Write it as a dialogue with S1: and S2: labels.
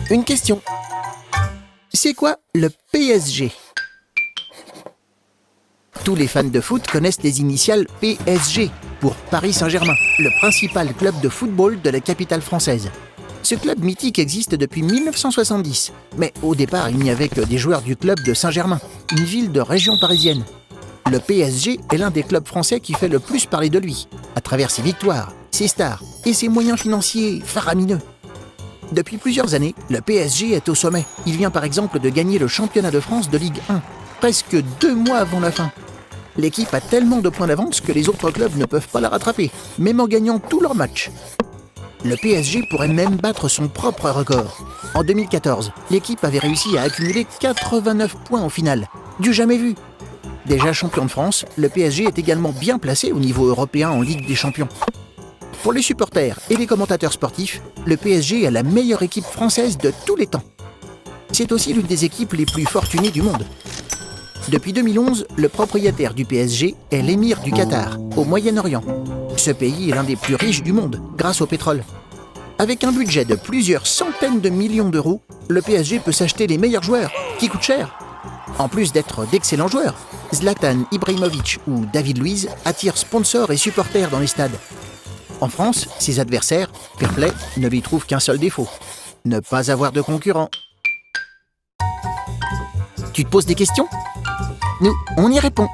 S1: Une question. C'est quoi le PSG? Tous les fans de foot connaissent les initiales PSG pour Paris Saint-Germain, le principal club de football de la capitale française. Ce club mythique existe depuis 1970, mais au départ il n'y avait que des joueurs du club de Saint-Germain, une ville de région parisienne. Le PSG est l'un des clubs français qui fait le plus parler de lui, à travers ses victoires, ses stars et ses moyens financiers faramineux. Depuis plusieurs années, le PSG est au sommet. Il vient par exemple de gagner le championnat de France de Ligue 1, presque 2 mois avant la fin. L'équipe a tellement de points d'avance que les autres clubs ne peuvent pas la rattraper, même en gagnant tous leurs matchs. Le PSG pourrait même battre son propre record. En 2014, l'équipe avait réussi à accumuler 89 points en finale, du jamais vu. Déjà champion de France, le PSG est également bien placé au niveau européen en Ligue des Champions. Pour les supporters et les commentateurs sportifs, le PSG est la meilleure équipe française de tous les temps. C'est aussi l'une des équipes les plus fortunées du monde. Depuis 2011, le propriétaire du PSG est l'émir du Qatar, au Moyen-Orient. Ce pays est l'un des plus riches du monde, grâce au pétrole. Avec un budget de plusieurs centaines de millions d'euros, le PSG peut s'acheter les meilleurs joueurs, qui coûtent cher. En plus d'être d'excellents joueurs, Zlatan Ibrahimovic ou David Luiz attirent sponsors et supporters dans les stades. En France, ses adversaires, fair play, ne lui trouvent qu'un seul défaut: ne pas avoir de concurrents. Tu te poses des questions? Nous, on y répond.